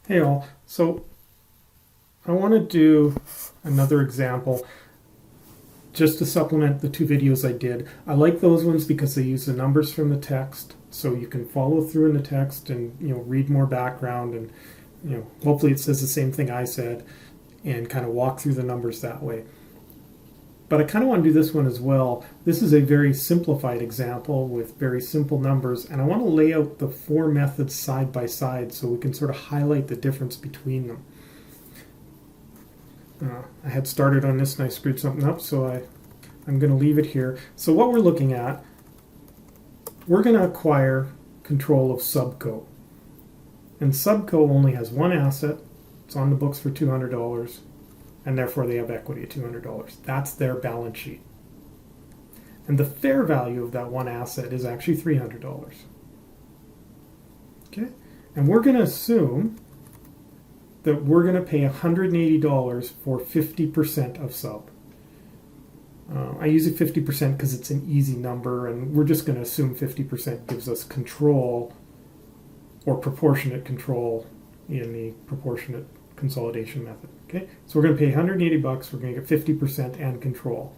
Hey all, so I want to do another example just to supplement the two videos I did. I like those ones because they use the numbers from the text, so you can follow through in the text and read more background, and hopefully it says the same thing I said and kind of walk through the numbers that way. But I kind of want to do this one as well. This is a very simplified example with very simple numbers, and I want to lay out the four methods side by side so we can sort of highlight the difference between them. I had started on this and I screwed something up, so I'm going to leave it here. So what we're looking at, we're going to acquire control of Subco. And Subco only has one asset. It's on the books for $200, and therefore they have equity at $200. That's their balance sheet. And the fair value of that one asset is actually $300. Okay? And we're going to assume that we're going to pay $180 for 50% of sub. I use it 50% because it's an easy number, and we're just going to assume 50% gives us control or proportionate control in the proportionate consolidation method. Okay, so we're going to pay $180. We're going to get 50% and control.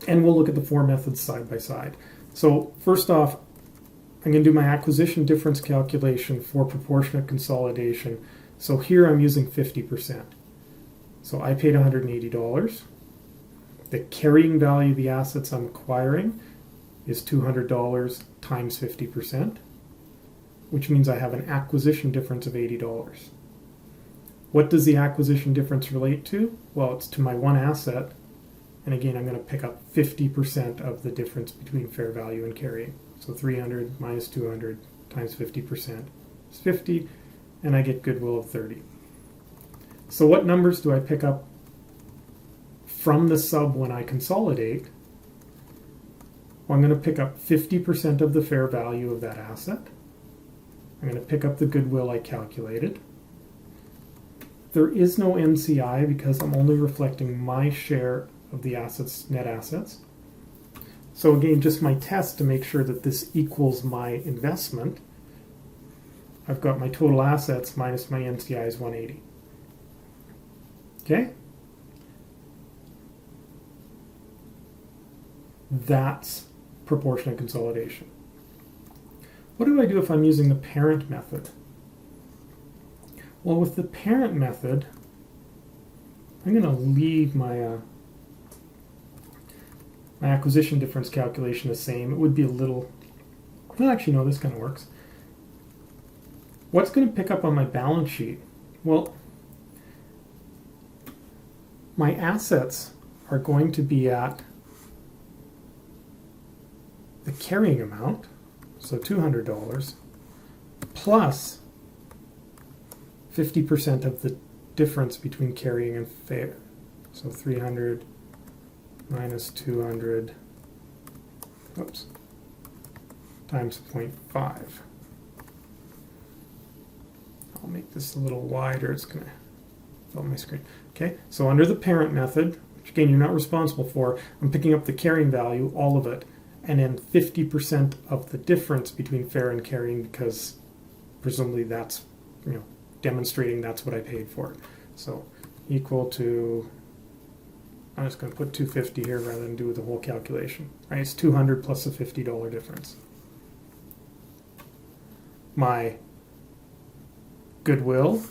And we'll look at the four methods side by side. So first off, I'm going to do my acquisition difference calculation for proportionate consolidation. So here I'm using 50%. So I paid $180. The carrying value of the assets I'm acquiring is $200 times 50%, which means I have an acquisition difference of $80. What does the acquisition difference relate to? Well, it's to my one asset. And again, I'm going to pick up 50% of the difference between fair value and carrying. So 300 minus 200 times 50% is 50, and I get goodwill of 30. So what numbers do I pick up from the sub when I consolidate? Well, I'm going to pick up 50% of the fair value of that asset. I'm going to pick up the goodwill I calculated. There is no NCI because I'm only reflecting my share of the assets, net assets. So again, just my test to make sure that this equals my investment. I've got my total assets minus my NCI is 180. Okay? That's proportionate consolidation. What do I do if I'm using the parent method? Well, with the parent method, I'm going to leave my my acquisition difference calculation the same. It would be a little, well, actually no, this kind of works. What's going to pick up on my balance sheet? Well, my assets are going to be at the carrying amount, so $200, plus 50% of the difference between carrying and fair. So 300 minus 200, oops, times 0.5. I'll make this a little wider. It's going to fill my screen. Okay, so under the parent method, which again you're not responsible for, I'm picking up the carrying value, all of it, and then 50% of the difference between fair and carrying, because presumably that's, demonstrating that's what I paid for it. So equal to, I'm just going to put 250 here rather than do the whole calculation. Right, it's 200 plus a $50 difference. My goodwill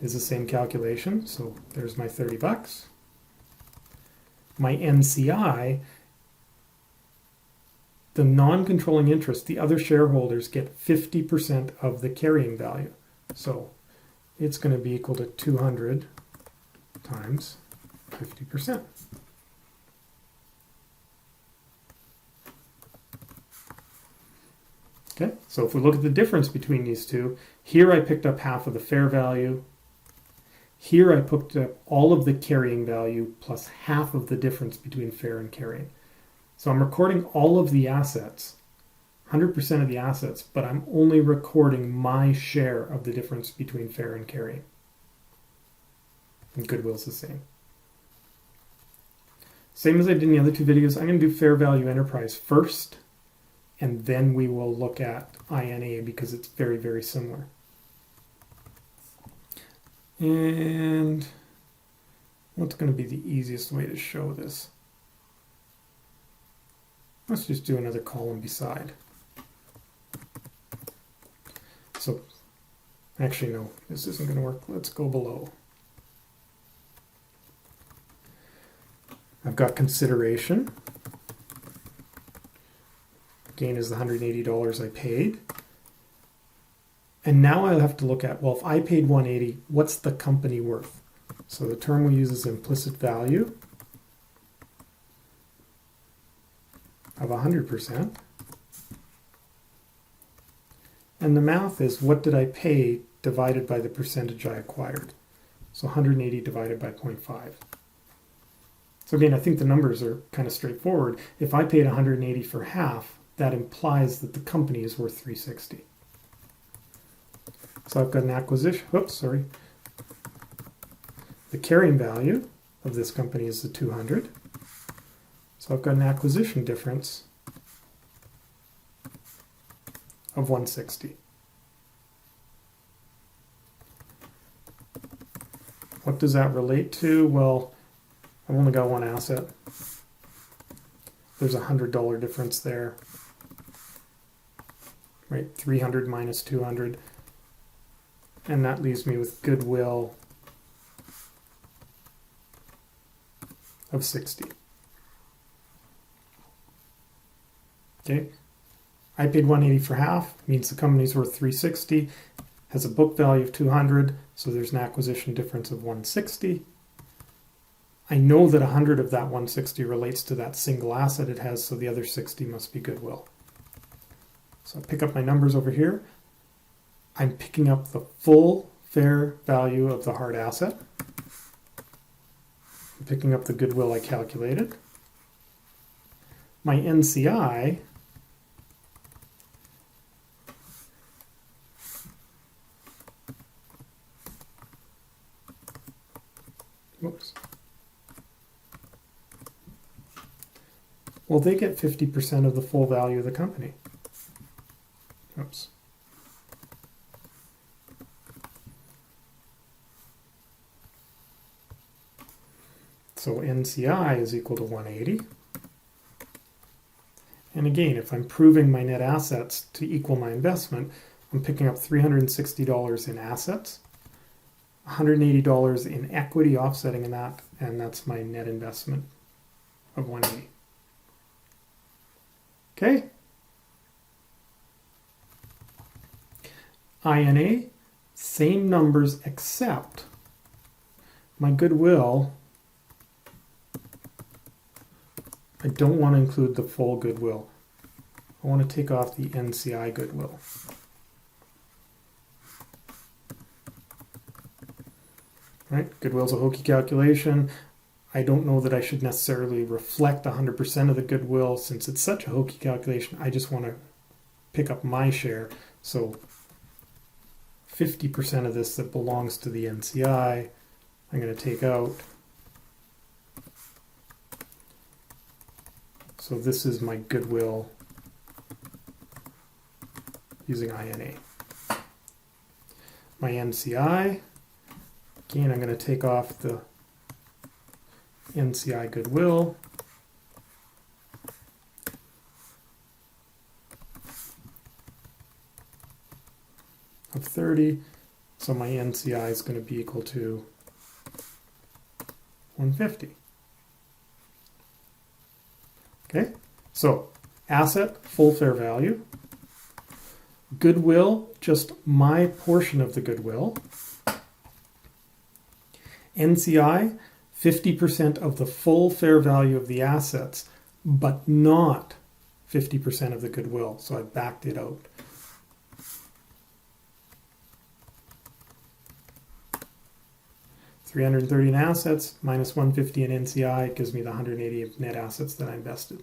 is the same calculation, so there's my $30. My NCI, the non-controlling interest, the other shareholders get 50% of the carrying value. So it's going to be equal to 200 times 50%. Okay, so if we look at the difference between these two, here I picked up half of the fair value. Here I picked up all of the carrying value plus half of the difference between fair and carrying. So I'm recording all of the assets, 100% of the assets, but I'm only recording my share of the difference between fair and carrying. And goodwill's the same. Same as I did in the other two videos, I'm going to do fair value enterprise first, and then we will look at INA because it's very, very similar. And what's going to be the easiest way to show this? Let's just do another column beside. So, actually no, this isn't going to work. Let's go below. I've got consideration. Gain is the $180 I paid. And now I'll have to look at, well, if I paid $180, what's the company worth? So the term we use is implicit value of 100%. And the math is, what did I pay divided by the percentage I acquired? So 180 divided by 0.5. So again, I think the numbers are kind of straightforward. If I paid 180 for half, that implies that the company is worth 360. So I've got an acquisition, the carrying value of this company is the 200. So I've got an acquisition difference of 160. What does that relate to? Well, I've only got one asset. There's a $100 difference there. Right, 300 minus 200. And that leaves me with goodwill of 60. Okay, I paid 180 for half, means the company's worth 360, has a book value of 200, so there's an acquisition difference of 160. I know that 100 of that 160 relates to that single asset it has, so the other 60 must be goodwill. So I pick up my numbers over here. I'm picking up the full fair value of the hard asset. I'm picking up the goodwill I calculated. My NCI well, they get 50% of the full value of the company. Oops. So NCI is equal to 180. And again, if I'm proving my net assets to equal my investment, I'm picking up $360 in assets, $180 in equity offsetting in that, and that's my net investment of 180. Okay? INA, same numbers except my goodwill, I don't want to include the full goodwill. I want to take off the NCI goodwill. Right? Goodwill's a hokey calculation. I don't know that I should necessarily reflect 100% of the goodwill since it's such a hokey calculation. I just want to pick up my share. So 50% of this that belongs to the NCI, I'm going to take out. So this is my goodwill using INA. My NCI, again, I'm going to take off the NCI goodwill. Of 30, so my NCI is going to be equal to 150. Okay, so asset, full fair value. Goodwill, just my portion of the goodwill. NCI, 50% of the full fair value of the assets, but not 50% of the goodwill. So I backed it out. $330 in assets minus 150 in NCI gives me the 180 of net assets that I invested.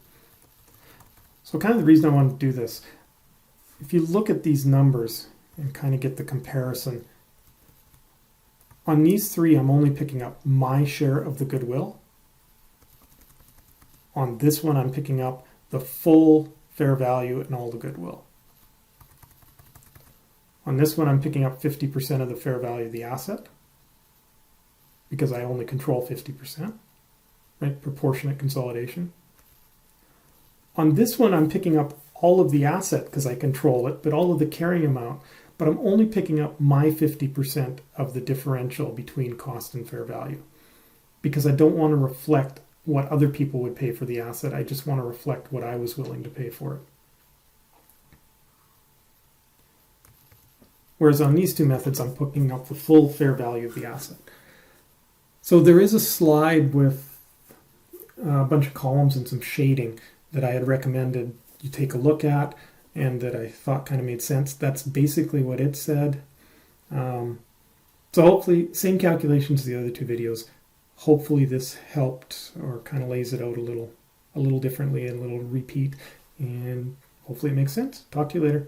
So kind of the reason I want to do this, if you look at these numbers and kind of get the comparison, on these three I'm only picking up my share of the goodwill. On this one I'm picking up the full fair value and all the goodwill. On this one I'm picking up 50% of the fair value of the asset. because I only control 50%, right? Proportionate consolidation. On this one, I'm picking up all of the asset because I control it, but all of the carrying amount, but I'm only picking up my 50% of the differential between cost and fair value because I don't want to reflect what other people would pay for the asset. I just want to reflect what I was willing to pay for it. Whereas on these two methods, I'm picking up the full fair value of the asset. So there is a slide with a bunch of columns and some shading that I had recommended you take a look at and that I thought kind of made sense. That's basically what it said. So hopefully, same calculations as the other two videos. Hopefully this helped or kind of lays it out a little differently, and a little repeat, and hopefully it makes sense. Talk to you later.